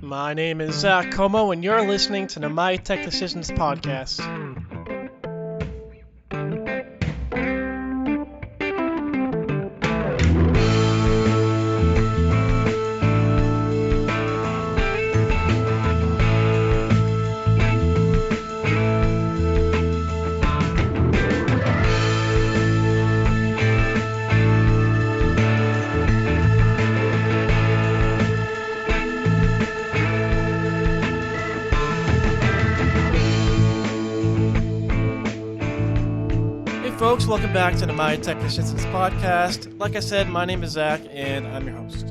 My name is Zach Comeau, and you're listening to the My TechDecisions Podcast. Folks, welcome back to the My TechDecisions Podcast. Like I said, my name is Zach, and I'm your host.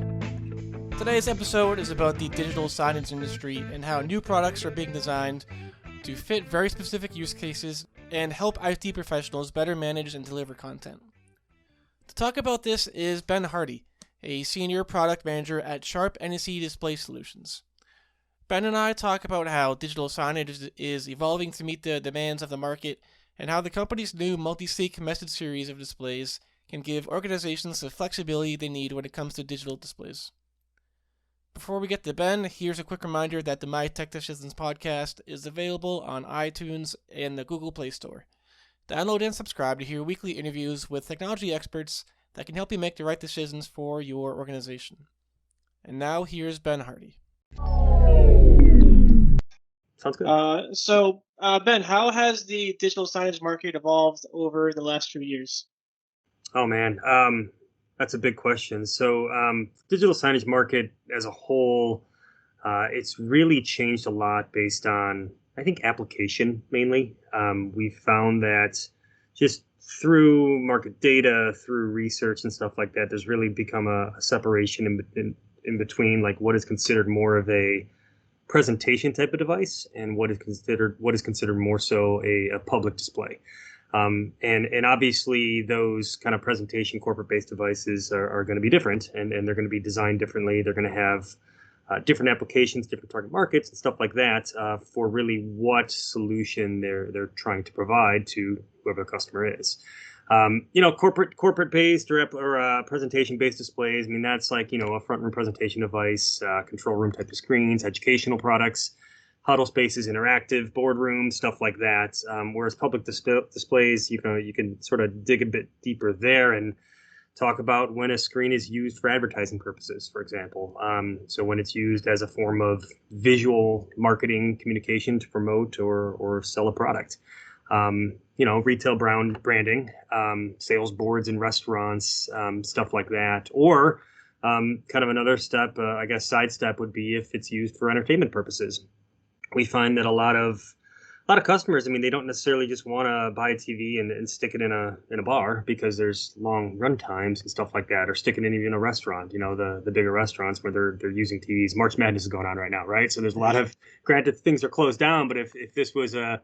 Today's episode is about the digital signage industry and how new products are being designed to fit very specific use cases and help IT professionals better manage and deliver content. To talk about this is Ben Hardy, a senior product manager at Sharp NEC Display Solutions. Ben and I talk about how digital signage is evolving to meet the demands of the market and how the company's new MultiSync message series of displays can give organizations the flexibility they need when it comes to digital displays. Before we get to Ben, here's a quick reminder that the My TechDecisions Podcast is available on iTunes and the Google Play Store. Download and subscribe to hear weekly interviews with technology experts that can help you make the right decisions for your organization. And now, here's Ben Hardy. Sounds good. Ben, how has the digital signage market evolved over the last few years? Oh, man. That's a big question. So digital signage market as a whole, it's really changed a lot based on, I think, application mainly. We've found that just through market data, through research and stuff like that, there's really become a separation in between like what is considered more of a presentation type of device and what is considered more so a public display. And obviously those kind of presentation corporate based devices are going to be different and they're going to be designed differently. They're going to have different applications, different target markets and stuff like that for really what solution they're trying to provide to whoever the customer is. Corporate based or presentation based displays. I mean, that's like, a front room presentation device, control room type of screens, educational products, huddle spaces, interactive boardrooms, stuff like that. Whereas public displays, you can sort of dig a bit deeper there and talk about when a screen is used for advertising purposes, for example. So when it's used as a form of visual marketing communication to promote or sell a product. Retail branding, sales boards in restaurants, stuff like that. Or kind of another step, side step would be if it's used for entertainment purposes. We find that a lot of customers, they don't necessarily just want to buy a TV and stick it in a bar because there's long run times and stuff like that, or stick it in even a restaurant, the bigger restaurants where they're using TVs. March Madness is going on right now, right? So there's a lot of, granted things are closed down, but if this was a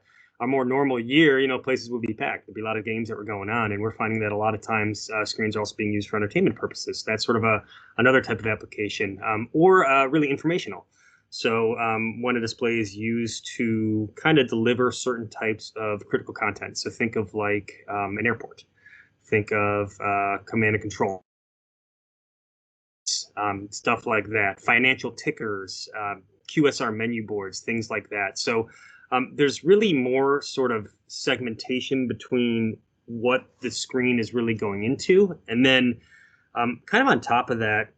more normal year, places would be packed. There'd be a lot of games that were going on, and we're finding that a lot of times screens are also being used for entertainment purposes. That's sort of another type of application, or really informational. So when a display is used to kind of deliver certain types of critical content. So think of like an airport. Think of command and control. Stuff like that. Financial tickers, QSR menu boards, things like that. So there's really more sort of segmentation between what the screen is really going into. And then kind of on top of that,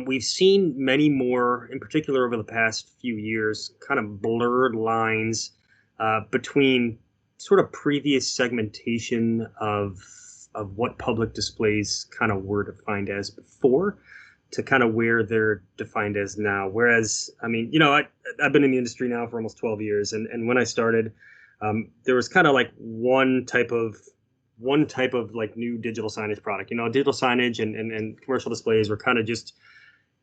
we've seen many more, in particular over the past few years, kind of blurred lines between sort of previous segmentation of what public displays kind of were defined as before to kind of where they're defined as now. Whereas, I've been in the industry now for almost 12 years. And when I started, there was kind of like one type of like new digital signage product. Digital signage and commercial displays were kind of just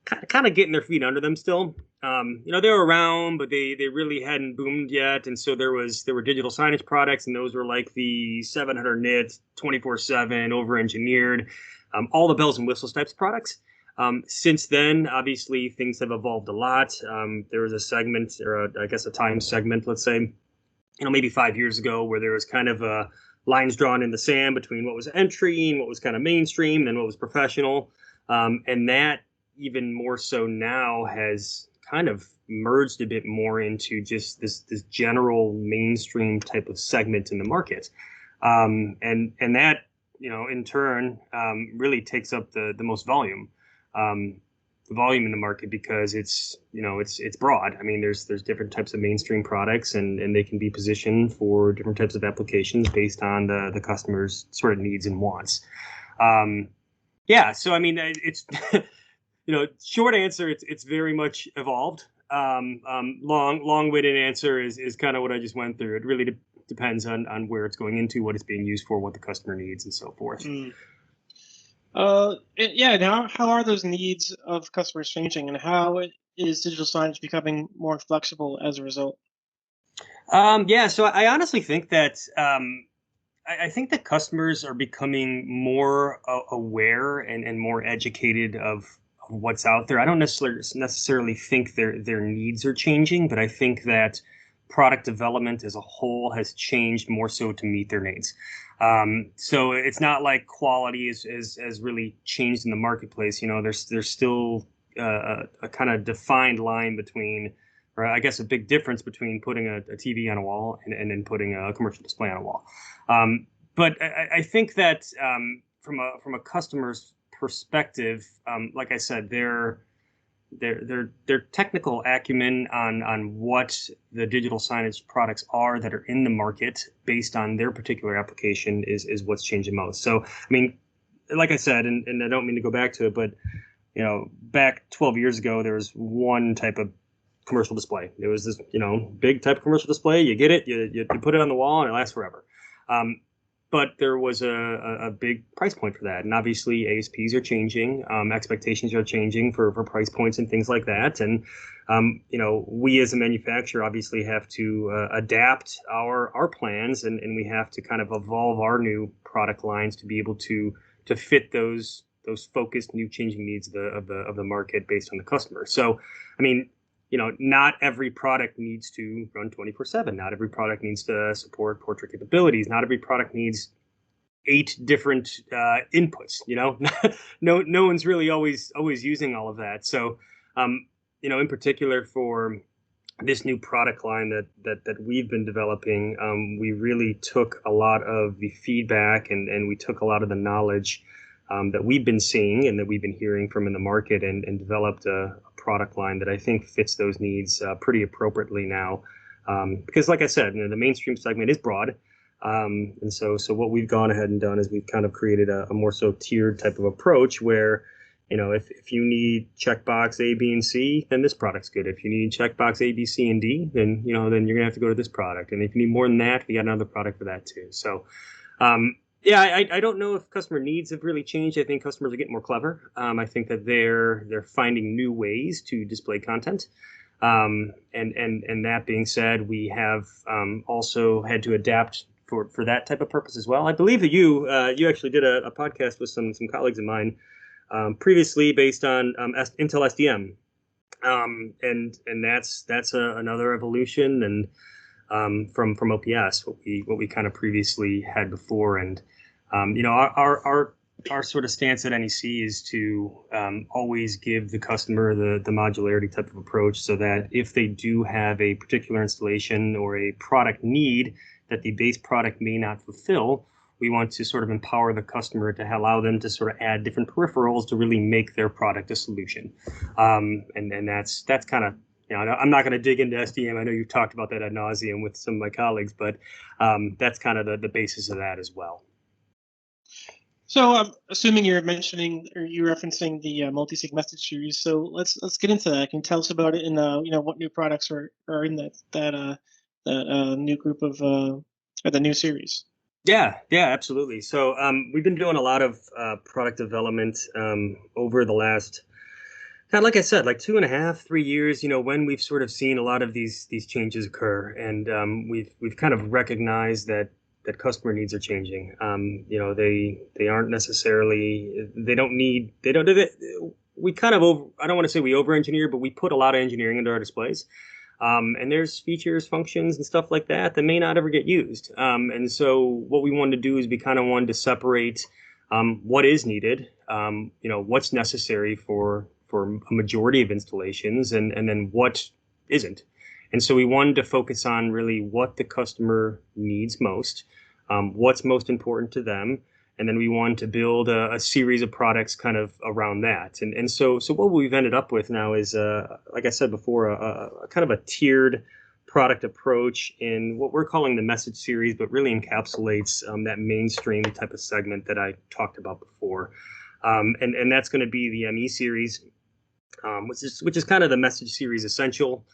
kind of getting their feet under them still. They were around, but they really hadn't boomed yet. And so there were digital signage products, and those were like the 700 nits, 24/7, over-engineered, all the bells and whistles types of products. Since then, obviously, things have evolved a lot. There was a segment, or a time segment, let's say, maybe 5 years ago, where there was kind of lines drawn in the sand between what was entry and what was kind of mainstream, and then what was professional. And that even more so now has kind of merged a bit more into just this general mainstream type of segment in the market, and that in turn really takes up the most volume. The volume in the market because it's broad. I mean, there's different types of mainstream products and they can be positioned for different types of applications based on the customer's sort of needs and wants. So I mean, it's short answer, it's very much evolved. Long-winded answer is kind of what I just went through. It really depends on where it's going into, what it's being used for, what the customer needs, and so forth. Now, how are those needs of customers changing, and how is digital signage becoming more flexible as a result? So I honestly think that I think that customers are becoming more aware and more educated of what's out there. I don't necessarily think their needs are changing, but I think that product development as a whole has changed more so to meet their needs. So it's not like quality is really changed in the marketplace. There's still a kind of defined line between, or I guess a big difference between putting a TV on a wall and then putting a commercial display on a wall. But I think that from a customer's perspective, like I said, their technical acumen on what the digital signage products are that are in the market based on their particular application is what's changing most. So, I mean, like I said, and I don't mean to go back to it, but back 12 years ago, there was one type of commercial display. It was this, big type of commercial display. You get it, you put it on the wall, and it lasts forever. But there was a big price point for that. And obviously ASPs are changing, expectations are changing for price points and things like that. And, we as a manufacturer obviously have to adapt our plans and we have to kind of evolve our new product lines to be able to fit those focused new changing needs of the market based on the customer. So, I mean, not every product needs to run 24/7. Not every product needs to support portrait capabilities. Not every product needs 8 different inputs. No one's really always using all of that. So, in particular for this new product line that we've been developing, we really took a lot of the feedback and we took a lot of the knowledge that we've been seeing and that we've been hearing from in the market and developed a product line that I think fits those needs pretty appropriately now. Because like I said, the mainstream segment is broad. And so what we've gone ahead and done is we've kind of created a more so tiered type of approach where, if you need checkbox A, B, and C, then this product's good. If you need checkbox A, B, C, and D, then you're gonna have to go to this product. And if you need more than that, we got another product for that too. So, I don't know if customer needs have really changed. I think customers are getting more clever. I think that they're finding new ways to display content. And that being said, we have also had to adapt for that type of purpose as well. I believe that you actually did a podcast with some colleagues of mine previously based on Intel SDM, and that's another evolution and from OPS what we kind of previously had before. And our sort of stance at NEC is to always give the customer the modularity type of approach, so that if they do have a particular installation or a product need that the base product may not fulfill, we want to sort of empower the customer to allow them to sort of add different peripherals to really make their product a solution. And that's kind of, I'm not going to dig into SDM. I know you've talked about that ad nauseum with some of my colleagues, but that's kind of the basis of that as well. So I'm assuming you're mentioning or you're referencing the MultiSync message series. So let's get into that. Can you tell us about it and what new products are in that new group of or the new series? Yeah, absolutely. So we've been doing a lot of product development over the last, kind of like I said, like 2.5, 3 years. When we've sort of seen a lot of these changes occur, and we've kind of recognized that customer needs are changing. They aren't necessarily, we kind of I don't want to say we over engineer, but we put a lot of engineering into our displays. And there's features, functions, and stuff like that may not ever get used. And so what we wanted to do is we kind of wanted to separate what is needed, what's necessary for for a majority of installations, and then what isn't. And so we wanted to focus on really what the customer needs most, what's most important to them, and then we wanted to build a series of products kind of around that. And so what we've ended up with now is, like I said before, a kind of a tiered product approach in what we're calling the message series, but really encapsulates that mainstream type of segment that I talked about before. And that's going to be the ME series, which is kind of the message series essential.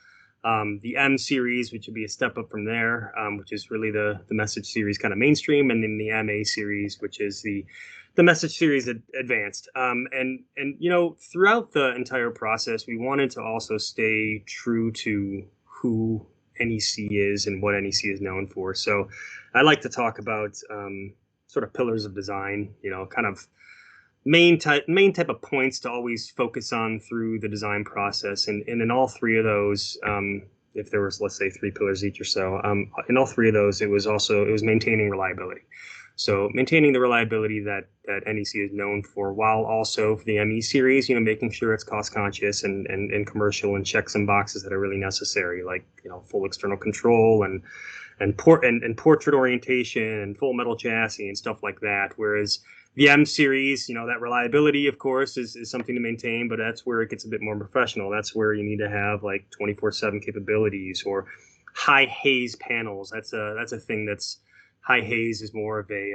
The M series, which would be a step up from there, which is really the message series kind of mainstream, and then the MA series, which is the message series advanced. And throughout the entire process, we wanted to also stay true to who NEC is and what NEC is known for. So I like to talk about sort of pillars of design, kind of main type of points to always focus on through the design process. And in all three of those, if there was, let's say, 3 pillars each or so, in all three of those, it was maintaining reliability. So maintaining the reliability that NEC is known for, while also for the ME series, making sure it's cost conscious and commercial, and check some boxes that are really necessary, like full external control and portrait orientation and full metal chassis and stuff like that. Whereas the M series, that reliability, of course, is something to maintain, but that's where it gets a bit more professional. That's where you need to have like 24/7 capabilities or high haze panels. That's a thing that's high haze is more of a,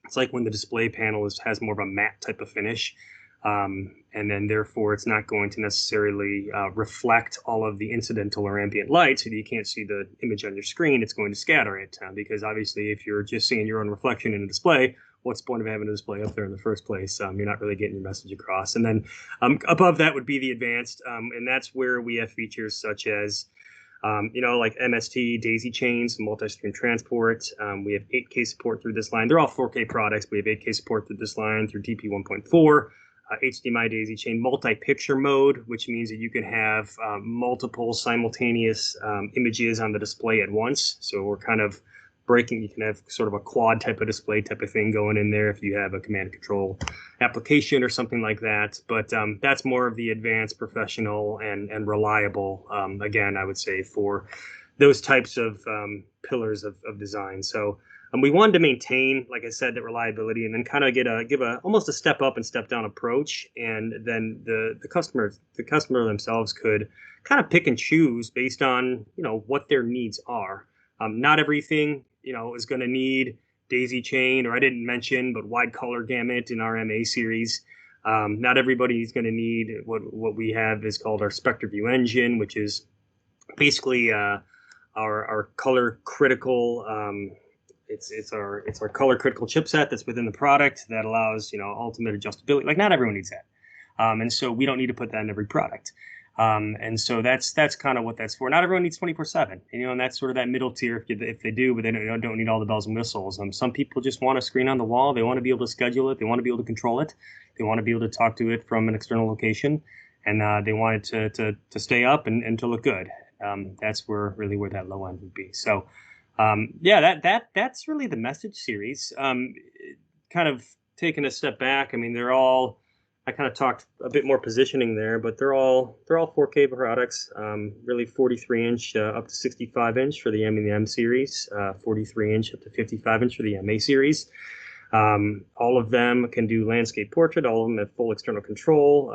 it's like when the display panel has more of a matte type of finish. And then therefore it's not going to necessarily reflect all of the incidental or ambient light so that you can't see the image on your screen. It's going to scatter it because obviously if you're just seeing your own reflection in a display, what's the point of having a display up there in the first place? You're not really getting your message across. And then above that would be the advanced, and that's where we have features such as like MST, daisy chains, multi-stream transport. We have 8K support through this line. They're all 4K products. We have 8K support through this line through DP 1.4, HDMI daisy chain, multi-picture mode, which means that you can have multiple simultaneous images on the display at once. So we're kind of you can have sort of a quad type of display type of thing going in there if you have a command and control application or something like that. But that's more of the advanced, professional, and reliable, again, I would say, for those types of pillars of design. So we wanted to maintain, like I said, that reliability, and then kind of give almost a step up and step down approach. And then the customer themselves could kind of pick and choose based on, what their needs are. Not everything, is going to need daisy chain, or I didn't mention, but wide color gamut in our MA series. Not everybody is going to need what we have is called our Spectre View engine, which is basically our color critical. It's our color critical chipset that's within the product that allows ultimate adjustability. Like, not everyone needs that, and so we don't need to put that in every product. And so that's kind of what that's for. Not everyone needs 24/7, and that's sort of that middle tier if they do, but they don't need all the bells and whistles. Some people just want a screen on the wall. They want to be able to schedule it. They want to be able to control it. They want to be able to talk to it from an external location, and they want it to stay up and to look good. That's where that low end would be. So, that's really the message series. Kind of taking a step back. I mean, they're all. I kind of talked a bit more positioning there, but they're all 4K products, really 43-inch up to 65-inch for the M and the M series, 43-inch up to 55-inch for the MA series. All of them can do landscape portrait. All of them have full external control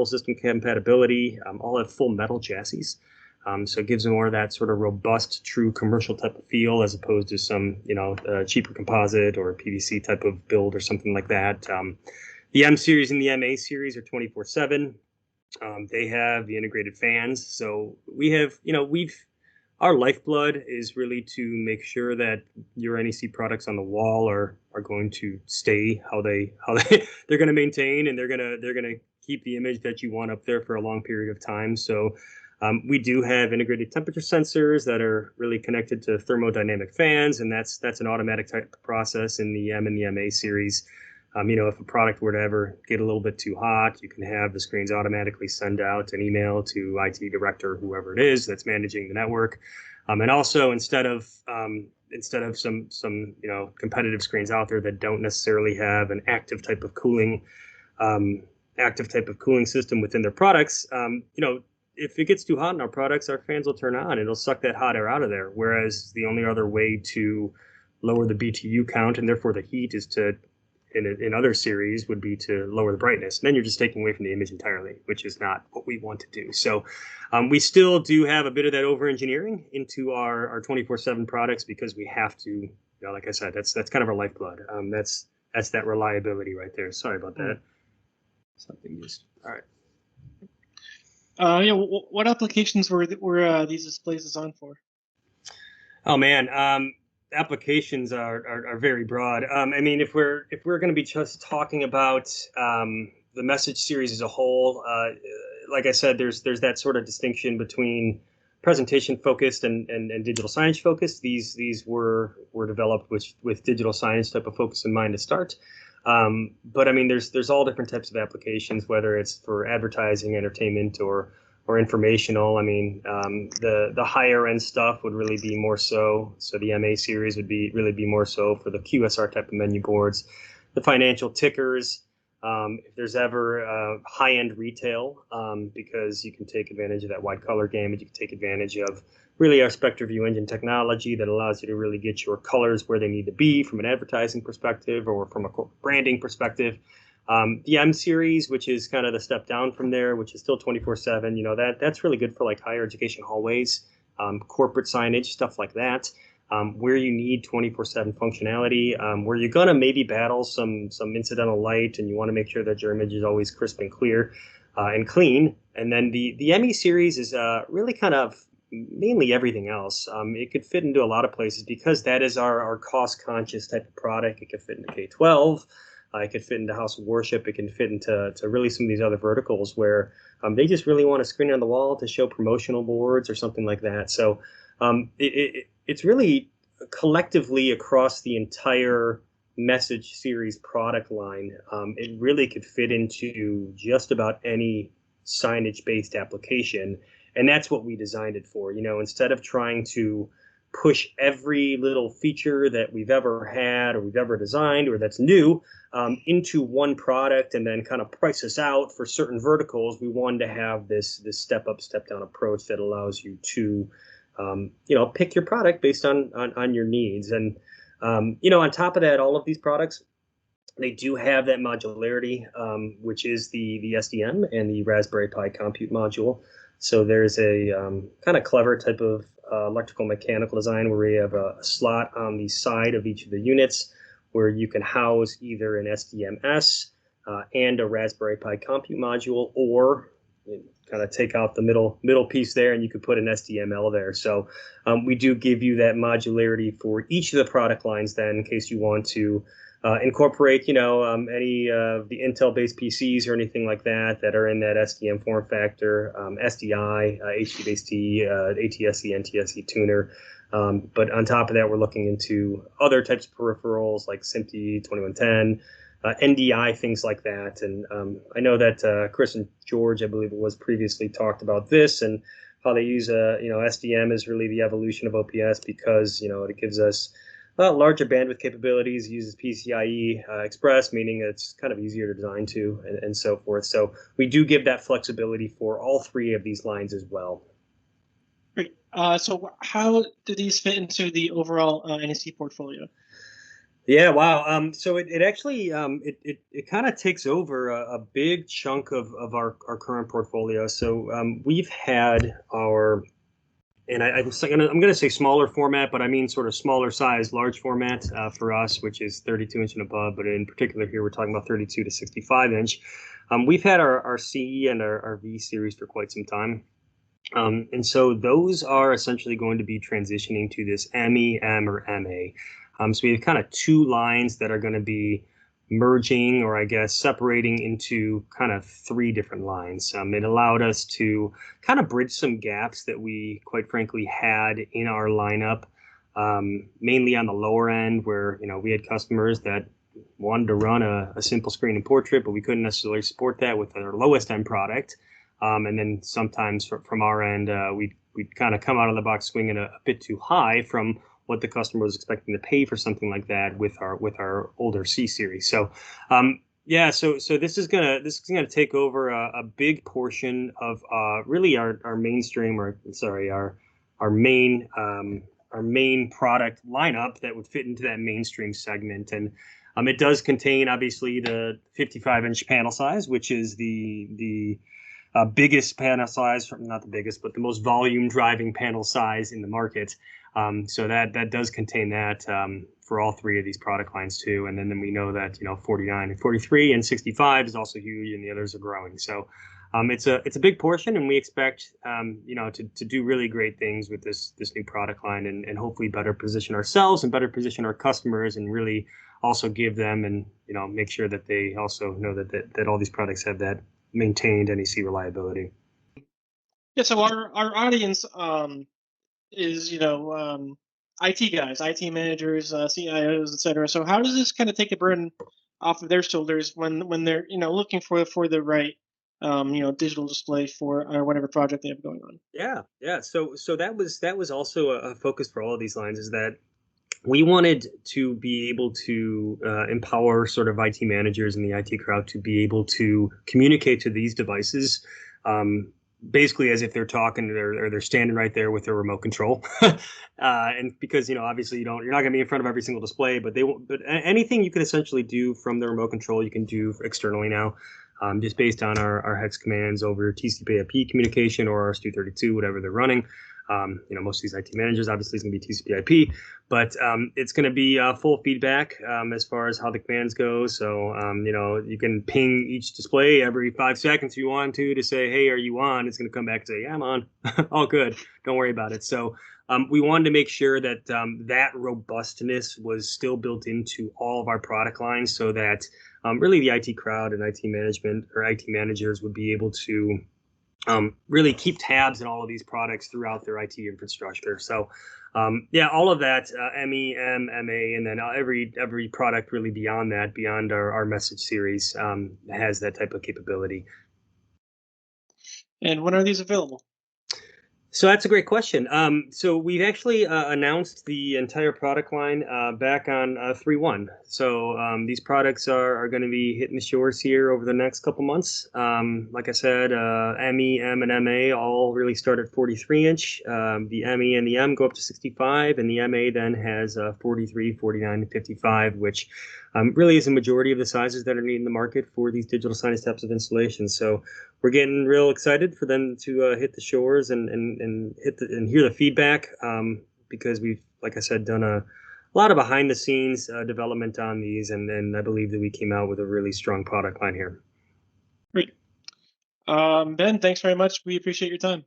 system compatibility. All have full metal chassis. So it gives them more of that sort of robust, true commercial type of feel, as opposed to some, cheaper composite or PVC type of build or something like that. The M series and the MA series are 24/7. They have the integrated fans. So we have, our lifeblood is really to make sure that your NEC products on the wall are going to stay how they're going to maintain, and they're going to keep the image that you want up there for a long period of time. So we do have integrated temperature sensors that are really connected to thermodynamic fans, and that's an automatic type of process in the M and the MA series. If a product were to ever get a little bit too hot, you can have the screens automatically send out an email to IT director, whoever it is that's managing the network. And also, instead of some competitive screens out there that don't necessarily have an active type of cooling active type of cooling system within their products, if it gets too hot in our products, our fans will turn on. It'll suck that hot air out of there. Whereas the only other way to lower the BTU count and therefore the heat is to, in other series, would be to lower the brightness. And then you're just taking away from the image entirely, which is not what we want to do. So we still do have a bit of that over-engineering into our 24/7 products because we have to, like I said, that's kind of our lifeblood. That's that reliability right there. Sorry about that. Something used. All right. What applications were these displays designed for? Oh man, applications are very broad. If we're going to be just talking about the message series as a whole, like I said, there's that sort of distinction between presentation focused and digital signage focused. These were developed with digital signage type of focus in mind to start. But there's all different types of applications, whether it's for advertising, entertainment, or informational. The higher end stuff would really be more so. So the MA series would really be more so for the QSR type of menu boards, the financial tickers. If there's ever high end retail, because you can take advantage of that wide color gamut, you can take advantage of really our SpectraView engine technology that allows you to really get your colors where they need to be from an advertising perspective or from a corporate branding perspective. The M series, which is kind of the step down from there, which is still 24/7, that's really good for like higher education hallways, corporate signage, stuff like that, where you need 24/7 functionality, where you're going to maybe battle some incidental light and you want to make sure that your image is always crisp and clear and clean. And then the ME series is really kind of mainly everything else. It could fit into a lot of places because that is our cost-conscious type of product. It could fit into K-12. It could fit into House of Worship. It can fit into really some of these other verticals where they just really want a screen on the wall to show promotional boards or something like that. So it's really collectively across the entire message series product line. It really could fit into just about any signage-based application. And that's what we designed it for. Instead of trying to push every little feature that we've ever had or we've ever designed or that's new into one product and then kind of price us out for certain verticals, we wanted to have this step up, step down approach that allows you to pick your product based on your needs. And on top of that, all of these products, they do have that modularity, which is the SDM and the Raspberry Pi compute module. So there's a kind of clever type of electrical mechanical design where we have a slot on the side of each of the units where you can house either an SDMS and a Raspberry Pi compute module, or kind of take out the middle piece there and you could put an SDML there. So we do give you that modularity for each of the product lines then in case you want to incorporate, any of the Intel-based PCs or anything like that are in that SDM form factor, SDI, HDBaseT, ATSC, NTSC tuner. But on top of that, we're looking into other types of peripherals like SMPTE 2110, NDI, things like that. And I know that Chris and George, I believe it was, previously talked about this and how they use SDM is really the evolution of OPS because it gives us larger bandwidth capabilities, uses PCIe Express, meaning it's kind of easier to design to, and so forth. So we do give that flexibility for all three of these lines as well. Great. So how do these fit into the overall NEC portfolio? Yeah, wow. So it actually it kind of takes over a big chunk of our current portfolio. So we've had our, and I'm going to say smaller format, but I mean sort of smaller size, large format for us, which is 32 inch and above. But in particular here, we're talking about 32 to 65 inch. We've had our CE and our V series for quite some time. And so those are essentially going to be transitioning to this ME, M, or MA. So we have kind of two lines that are going to be merging, or I guess separating into kind of three different lines. It allowed us to kind of bridge some gaps that we, quite frankly, had in our lineup, mainly on the lower end where, we had customers that wanted to run a simple screen and portrait, but we couldn't necessarily support that with our lowest end product. And then sometimes from our end, we'd kind of come out of the box swinging a bit too high from what the customer was expecting to pay for something like that with our older C series. So Yeah, so this is gonna take over a big portion of really our mainstream, or sorry, our main our main product lineup that would fit into that mainstream segment. And it does contain obviously the 55-inch panel size, which is the biggest panel size, not the biggest, but the most volume driving panel size in the market. So that does contain that for all three of these product lines too. And then we know that 49 and 43 and 65 is also huge, and the others are growing. So it's a big portion, and we expect to do really great things with this new product line, and hopefully better position ourselves and better position our customers, and really also give them and make sure that they also know that all these products have that maintained NEC reliability. Yeah, so our audience is IT guys, IT managers, CIOs, etc. So how does this kind of take the burden off of their shoulders when they're looking for the right digital display for whatever project they have going on? Yeah. So that was also a focus for all of these lines, is that we wanted to be able to empower sort of IT managers and the IT crowd to be able to communicate to these devices basically as if they're talking, or they're standing right there with their remote control. And because obviously you're not going to be in front of every single display, but anything you can essentially do from the remote control, you can do externally now. Just based on our hex commands over TCP/IP communication or our STU32, whatever they're running. Most of these IT managers obviously is going to be TCP/IP, but it's going to be full feedback as far as how the commands go. So you can ping each display every 5 seconds if you want to say, hey, are you on? It's going to come back and say, yeah, I'm on. All good. Don't worry about it. So we wanted to make sure that that robustness was still built into all of our product lines, so that really the IT crowd and IT management or IT managers would be able to really keep tabs on all of these products throughout their IT infrastructure. So all of that, ME, MA, and then every product really beyond that, beyond our message series, has that type of capability. And when are these available? So that's a great question. So we've actually announced the entire product line back on 3/1. So these products are going to be hitting the shores here over the next couple months. Like I said, ME, M, and MA all really start at 43-inch. The ME and the M go up to 65, and the MA then has 43, 49, and 55, which really is a majority of the sizes that are needed in the market for these digital signage types of installations. So we're getting real excited for them to hit the shores and hear the feedback, because we've, like I said, done a lot of behind the scenes development on these, and I believe that we came out with a really strong product line here. Great. Ben, thanks very much. We appreciate your time.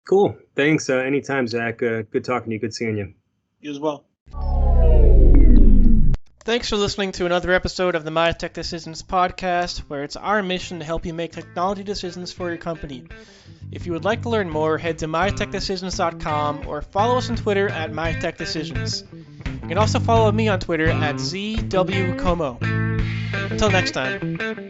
Cool. Thanks. Anytime, Zach. Good talking to you. Good seeing you. You as well. Thanks for listening to another episode of the My Tech Decisions Podcast, where it's our mission to help you make technology decisions for your company. If you would like to learn more, head to mytechdecisions.com or follow us on Twitter at MyTechDecisions. You can also follow me on Twitter at ZW Comeau. Until next time.